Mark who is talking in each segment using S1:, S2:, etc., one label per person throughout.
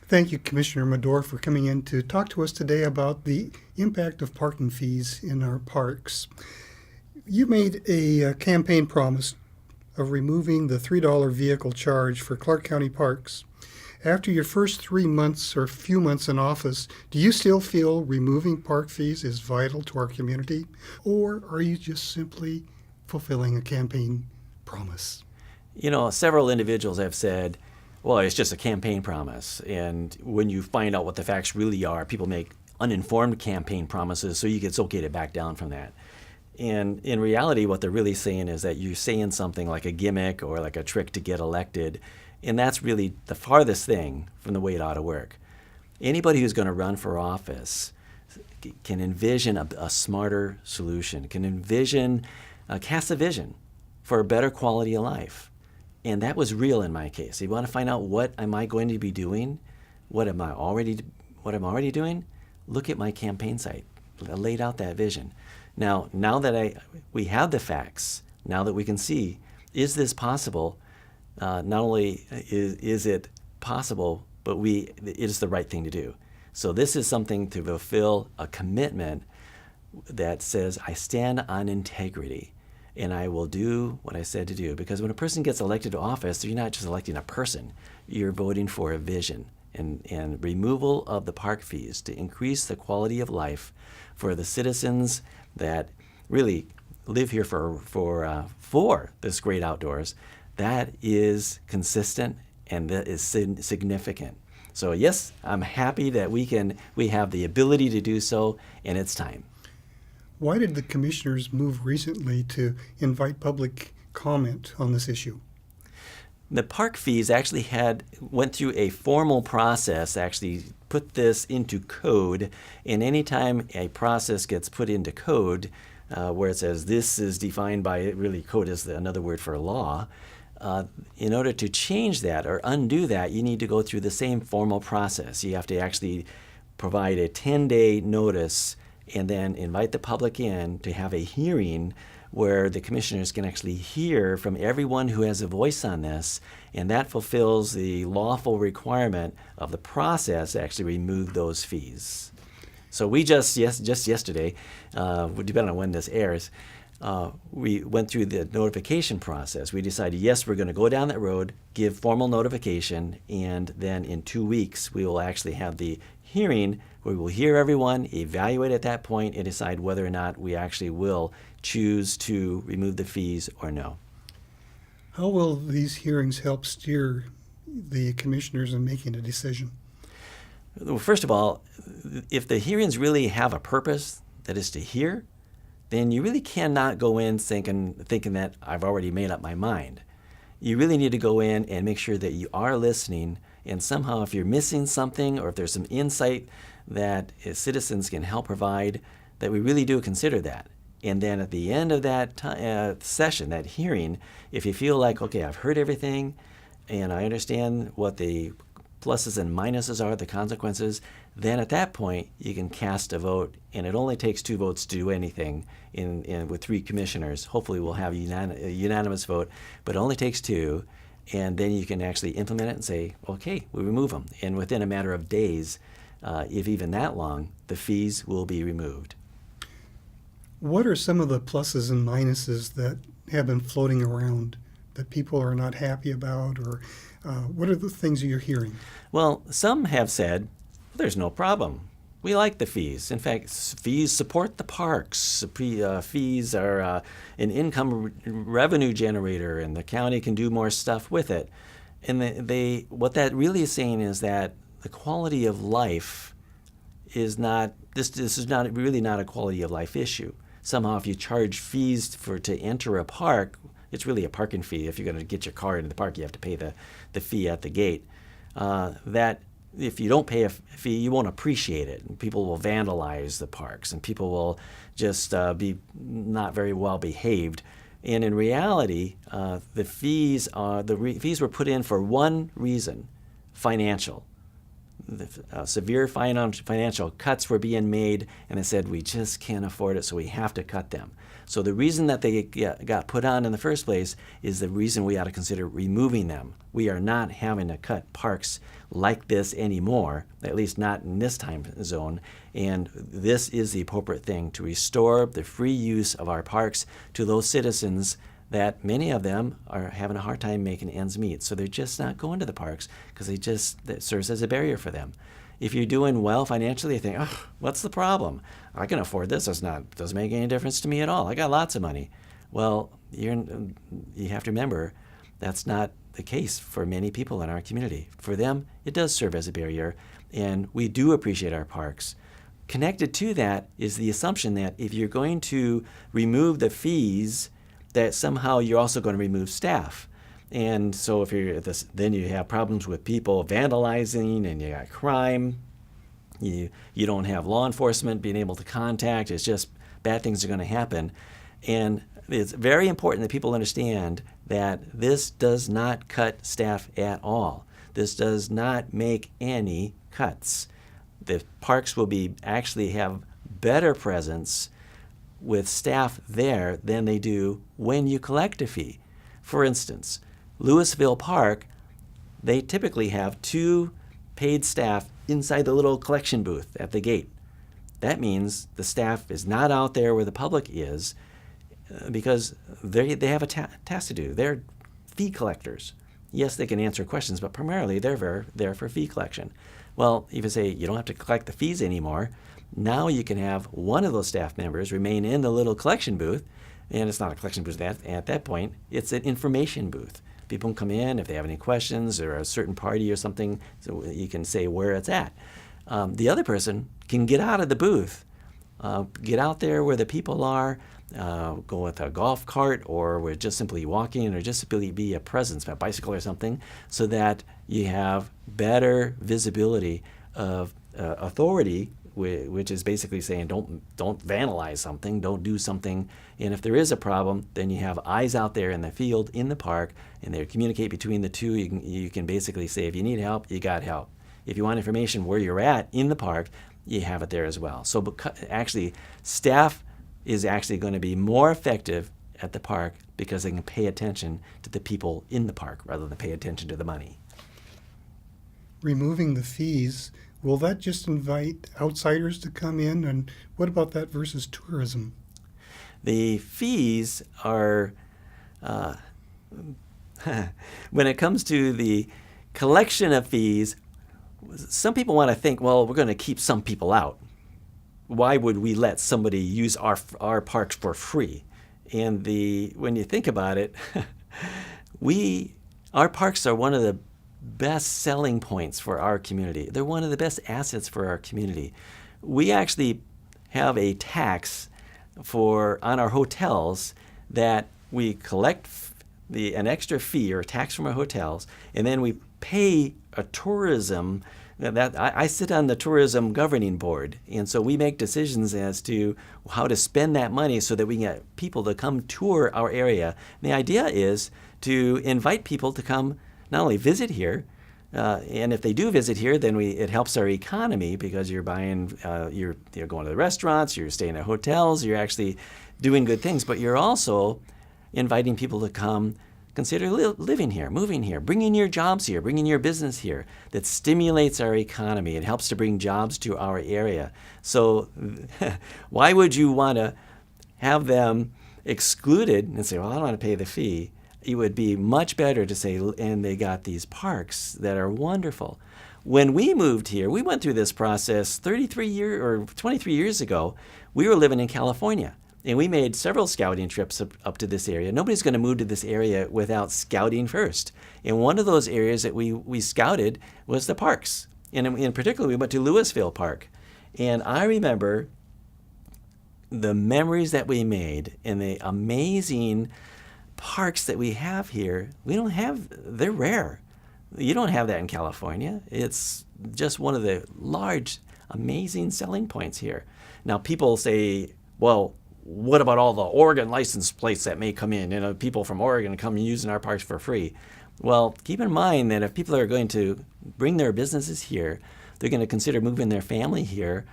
S1: Thank you, Commissioner Madore, for coming in to talk to us today about the impact of parking fees in our parks. You made a campaign promise of removing the $3 vehicle charge for Clark County parks. After your first 3 months or few months in office, do you still feel removing park fees is vital to our community? Or are you just simply fulfilling a campaign promise?
S2: Several individuals have said, well, it's just a campaign promise. And when you find out what the facts really are, people make uninformed campaign promises, so it's okay to back down from that. And in reality, what they're really saying is that you're saying something like a gimmick or like a trick to get elected. And that's really the farthest thing from the way it ought to work. Anybody who's going to run for office can envision a smarter solution, can envision, cast a vision for a better quality of life. And that was real in my case. You want to find out what am I going to be doing? What I'm already doing? Look at my campaign site. I laid out that vision. Now that we have the facts, now that we can see, is this possible? Not only is it possible, but it is the right thing to do. So this is something to fulfill a commitment that says I stand on integrity and I will do what I said to do. Because when a person gets elected to office, you're not just electing a person, you're voting for a vision. And removal of the park fees to increase the quality of life for the citizens that really live here for this great outdoors, that is consistent and that is significant. So yes, I'm happy that we have the ability to do so, and it's time.
S1: Why did the commissioners move recently to invite public comment on this issue?
S2: The park fees actually went through a formal process, actually put this into code, and anytime a process gets put into code, where it says this is defined by, really code is another word for law, in order to change that or undo that, you need to go through the same formal process. You have to actually provide a 10-day notice and then invite the public in to have a hearing where the commissioners can actually hear from everyone who has a voice on this, and that fulfills the lawful requirement of the process to actually remove those fees. So we just yesterday, depending on when this airs, we went through the notification process. We decided, yes, we're going to go down that road, give formal notification, and then in 2 weeks we will actually have the hearing where we will hear everyone, evaluate at that point, and decide whether or not we actually will choose to remove the fees or no.
S1: How will these hearings help steer the commissioners in making a decision?
S2: Well, first of all, if the hearings really have a purpose, that is to hear, then you really cannot go in thinking that I've already made up my mind. You really need to go in and make sure that you are listening, and somehow if you're missing something or if there's some insight that citizens can help provide, that we really do consider that. And then at the end of that session, that hearing, if you feel like, okay, I've heard everything and I understand what the pluses and minuses are, the consequences, then at that point you can cast a vote, and it only takes 2 votes to do anything with 3 commissioners. Hopefully we'll have a unanimous vote, but it only takes 2, and then you can actually implement it and say, okay, we remove them. And within a matter of days, if even that long, the fees will be removed.
S1: What are some of the pluses and minuses that have been floating around that people are not happy about, or what are the things you're hearing?
S2: Well, some have said, there's no problem. We like the fees. In fact, fees support the parks. Fees are an income revenue generator, and the county can do more stuff with it. And what that really is saying is that the quality of life is not, this is not really not a quality of life issue. Somehow if you charge fees to enter a park, it's really a parking fee. If you're going to get your car into the park, you have to pay the fee at the gate. That if you don't pay a fee, you won't appreciate it. And people will vandalize the parks, and people will just be not very well behaved. And in reality, the fees were put in for one reason: financial. severe financial cuts were being made, and they said, we just can't afford it, so we have to cut them. So the reason that they got put on in the first place is the reason we ought to consider removing them. We are not having to cut parks like this anymore, at least not in this time zone, and this is the appropriate thing to restore the free use of our parks to those citizens that many of them are having a hard time making ends meet. So they're just not going to the parks because that serves as a barrier for them. If you're doing well financially, you think, oh, what's the problem? I can afford this. Doesn't make any difference to me at all. I got lots of money. Well, you have to remember that's not the case for many people in our community. For them, it does serve as a barrier, and we do appreciate our parks. Connected to that is the assumption that if you're going to remove the fees, that somehow you're also going to remove staff. And so if you're this, then you have problems with people vandalizing, and you got crime. You don't have law enforcement being able to contact. It's just bad things are going to happen. And it's very important that people understand that this does not cut staff at all. This does not make any cuts. The parks will actually have better presence with staff there than they do when you collect a fee. For instance, Louisville Park, they typically have 2 paid staff inside the little collection booth at the gate. That means the staff is not out there where the public is because they have a task to do. They're fee collectors. Yes, they can answer questions, but primarily they're there for fee collection. Well, if you say you don't have to collect the fees anymore, now you can have one of those staff members remain in the little collection booth, and it's not a collection booth at that point, it's an information booth. People can come in if they have any questions or a certain party or something, so you can say where it's at. The other person can get out of the booth, get out there where the people are, go with a golf cart or with just simply walking or just simply be a presence, a bicycle or something, so that you have better visibility of authority, which is basically saying don't vandalize something, don't do something. And if there is a problem, then you have eyes out there in the field, in the park, and they communicate between the two. You can basically say, if you need help, you got help. If you want information where you're at in the park, you have it there as well. So actually, staff is actually going to be more effective at the park because they can pay attention to the people in the park rather than pay attention to the money.
S1: Removing the fees, will that just invite outsiders to come in? And what about that versus tourism?
S2: The fees are, when it comes to the collection of fees, some people want to think, well, we're going to keep some people out. Why would we let somebody use our parks for free? And when you think about it, our parks are one of the best selling points for our community. They're one of the best assets for our community. We actually have a tax on our hotels that we collect an extra fee or tax from our hotels, and then we pay a tourism. I sit on the tourism governing board, and so we make decisions as to how to spend that money so that we can get people to come tour our area. And the idea is to invite people to come not only visit here, and if they do visit here, then it helps our economy because you're buying, you're going to the restaurants, you're staying at hotels, you're actually doing good things, but you're also inviting people to come consider living here, moving here, bringing your jobs here, bringing your business here. That stimulates our economy. It helps to bring jobs to our area. So why would you want to have them excluded and say, well, I don't want to pay the fee? It would be much better to say, and they got these parks that are wonderful. When we moved here, we went through this process 23 years ago. We were living in California. And we made several scouting trips up to this area. Nobody's going to move to this area without scouting first. And one of those areas that we scouted was the parks. And in particular, we went to Louisville Park. And I remember the memories that we made and the amazing parks that we have here. They're rare. You don't have that in California. It's just one of the large, amazing selling points here. Now, people say, well, what about all the Oregon license plates that may come in? People from Oregon come using our parks for free. Well, keep in mind that if people are going to bring their businesses here, they're going to consider moving their family here,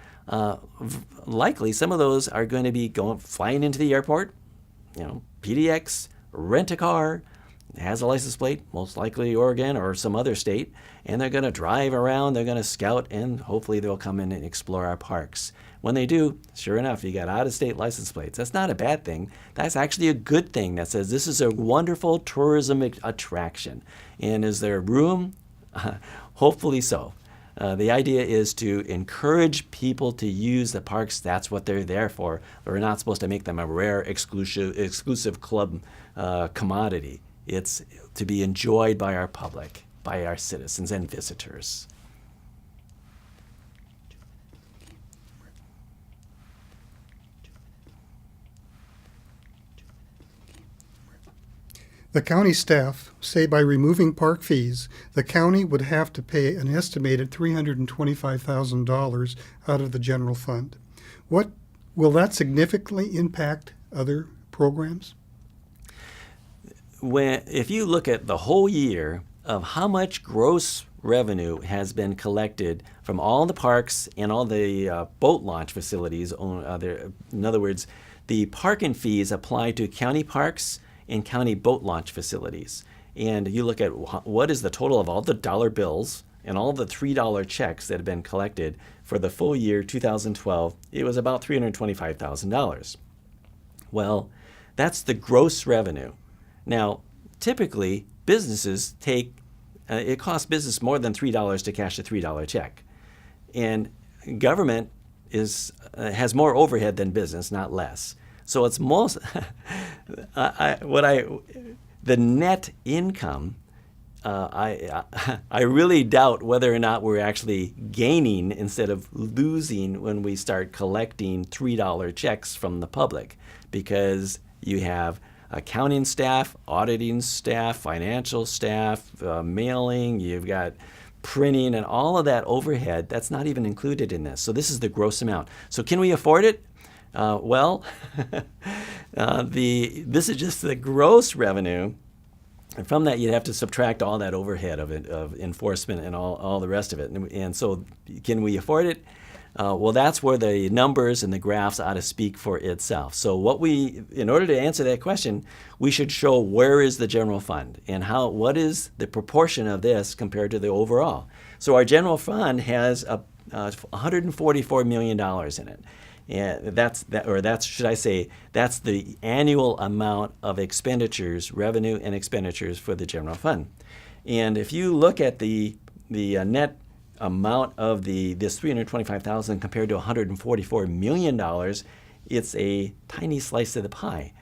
S2: likely some of those are going to be flying into the airport, PDX, rent a car, has a license plate, most likely Oregon or some other state, and they're going to drive around, they're going to scout, and hopefully they'll come in and explore our parks. When they do, sure enough, you got out-of-state license plates. That's not a bad thing. That's actually a good thing that says this is a wonderful tourism attraction. And is there room? Hopefully so. The idea is to encourage people to use the parks. That's what they're there for. We're not supposed to make them a rare, exclusive club commodity. It's to be enjoyed by our public, by our citizens and visitors.
S1: The county staff say by removing park fees, the county would have to pay an estimated $325,000 out of the general fund. What will that significantly impact other programs?
S2: If you look at the whole year of how much gross revenue has been collected from all the parks and all the boat launch facilities, in other words, the parking fees apply to county parks and county boat launch facilities. And you look at what is the total of all the dollar bills and all the $3 checks that have been collected for the full year 2012, it was about $325,000. Well, that's the gross revenue. Now, typically, businesses it costs business more than $3 to cash a $3 check. And government has more overhead than business, not less. So it's most, the net income, I really doubt whether or not we're actually gaining instead of losing when we start collecting $3 checks from the public, because you have accounting staff, auditing staff, financial staff, mailing, you've got printing, and all of that overhead, that's not even included in this. So this is the gross amount. So can we afford it? This is just the gross revenue. And from that, you'd have to subtract all that overhead of enforcement and all the rest of it. And so can we afford it? Well, that's where the numbers and the graphs ought to speak for itself. So in order to answer that question, we should show where is the general fund and what is the proportion of this compared to the overall. So our general fund has $144 million in it. And that's the annual amount of expenditures, revenue and expenditures for the general fund. And if you look at the net amount of this $325,000 compared to $144 million, it's a tiny slice of the pie.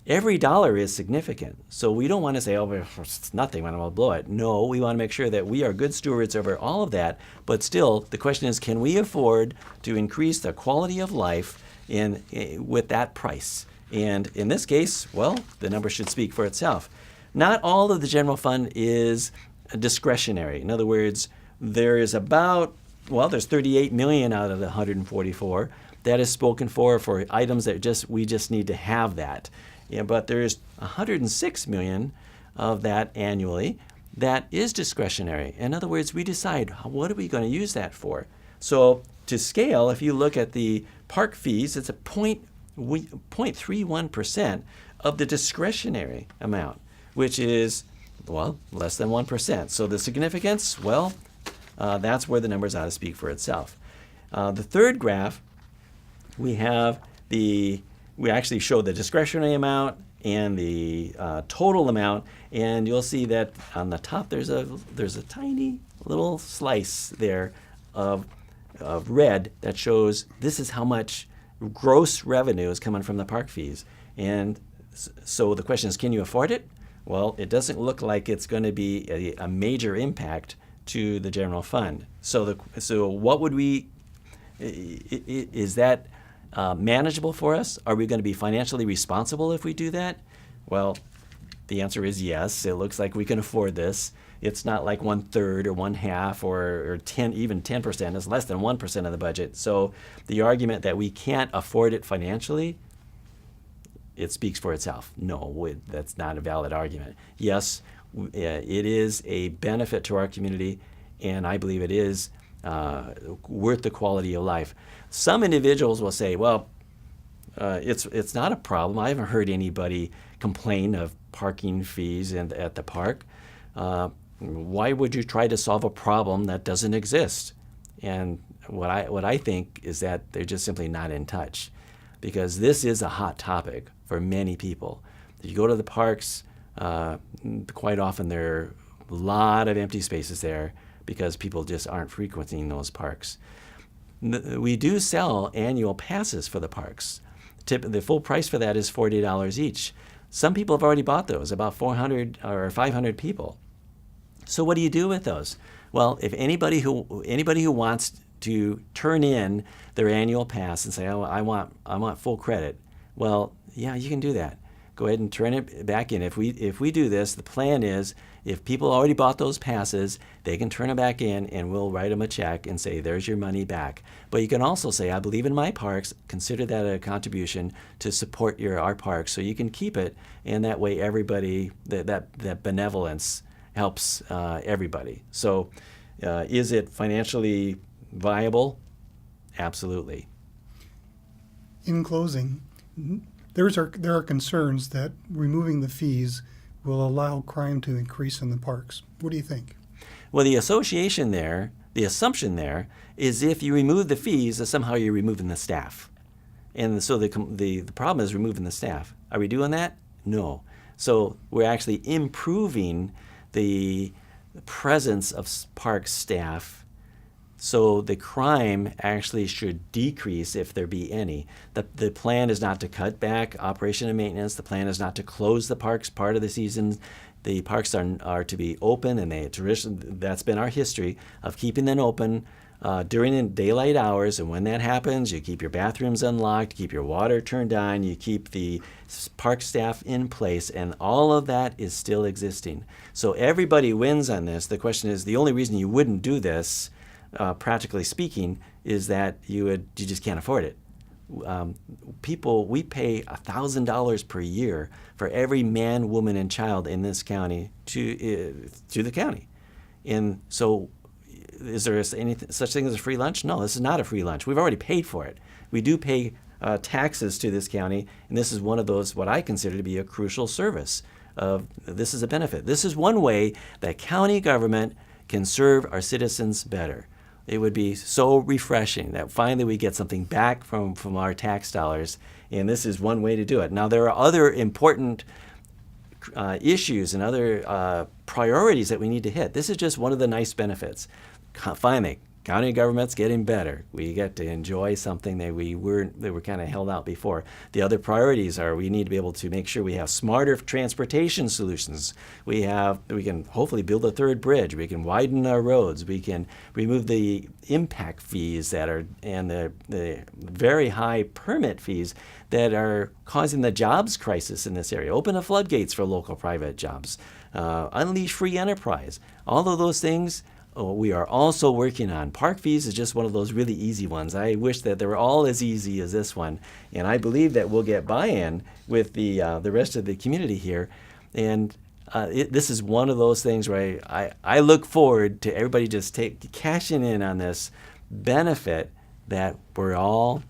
S2: Every dollar is significant. So we don't want to say, oh, it's nothing, I'm going to blow it. No, we want to make sure that we are good stewards over all of that. But still, the question is, can we afford to increase the quality of life with that price? And in this case, well, the number should speak for itself. Not all of the general fund is discretionary. In other words, there's there's 38 million out of the 144 that is spoken for items that we just need to have that. Yeah, but there's 106 million of that annually that is discretionary. In other words, we decide what are we going to use that for. So to scale, if you look at the park fees, it's a 0.31% of the discretionary amount, which is, less than 1%. So the significance, that's where the numbers ought to speak for itself. The third graph, we actually show the discretionary amount and the total amount, and you'll see that on the top there's a tiny little slice there of red that shows this is how much gross revenue is coming from the park fees. And so the question is, can you afford it? Well, it doesn't look like it's going to be a major impact to the general fund. So what would is that manageable for us? Are we going to be financially responsible if we do that? Well, the answer is yes. It looks like we can afford this. It's not like 1/3 or 1/2 or 10%. It's less than 1% of the budget. So the argument that we can't afford it financially, it speaks for itself. No, that's not a valid argument. Yes, it is a benefit to our community, and I believe it is worth the quality of life. Some individuals will say, well, it's not a problem. I haven't heard anybody complain of parking fees at the park. Why would you try to solve a problem that doesn't exist? And what I think is that they're just simply not in touch, because this is a hot topic for many people. If you go to the parks, quite often there are a lot of empty spaces there because people just aren't frequenting those parks. We do sell annual passes for the parks. The full price for that is $40 each. Some people have already bought those, about 400 or 500 people. So what do you do with those? Well, if anybody who wants to turn in their annual pass and say, oh, I want full credit, well, yeah, you can do that. Go ahead and turn it back in. If we do this, the plan is if people already bought those passes, they can turn it back in and we'll write them a check and say, there's your money back. But you can also say, I believe in my parks, consider that a contribution to support our parks, so you can keep it, and that way everybody, that benevolence helps everybody. So is it financially viable? Absolutely.
S1: In closing, there are concerns that removing the fees will allow crime to increase in the parks. What do you think?
S2: Well, the assumption there is if you remove the fees, that somehow you're removing the staff. And so the problem is removing the staff. Are we doing that? No. So we're actually improving the presence of park staff, so the crime actually should decrease if there be any. The plan is not to cut back operation and maintenance. The plan is not to close the parks part of the season. The parks are to be open, and that's been our history of keeping them open during the daylight hours. And when that happens, you keep your bathrooms unlocked, keep your water turned on, you keep the park staff in place, and all of that is still existing. So everybody wins on this. The question is, the only reason you wouldn't do this, practically speaking, is that you just can't afford it. We pay $1,000 per year for every man, woman, and child in this county to the county. And so is there any such thing as a free lunch? No, this is not a free lunch. We've already paid for it. We do pay taxes to this county, and this is one of those, what I consider to be a crucial service. This is a benefit. This is one way that county government can serve our citizens better. It would be so refreshing that finally we get something back from our tax dollars, and this is one way to do it. Now, there are other important issues and other priorities that we need to hit. This is just one of the nice benefits. Finally, county government's getting better. We get to enjoy something that we were kind of held out before. The other priorities are we need to be able to make sure we have smarter transportation solutions. We can hopefully build a third bridge. We can widen our roads. We can remove the impact fees and the very high permit fees that are causing the jobs crisis in this area. Open the floodgates for local private jobs. Unleash free enterprise. All of those things we are also working on. Park fees is just one of those really easy ones. I wish that they were all as easy as this one, and I believe that we'll get buy-in with the rest of the community here. And this is one of those things where I look forward to everybody just cashing in on this benefit that we're all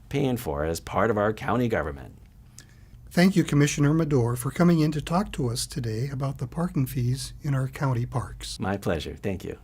S2: paying for as part of our county government.
S1: Thank you, Commissioner Madore, for coming in to talk to us today about the parking fees in our county parks.
S2: My pleasure. Thank you.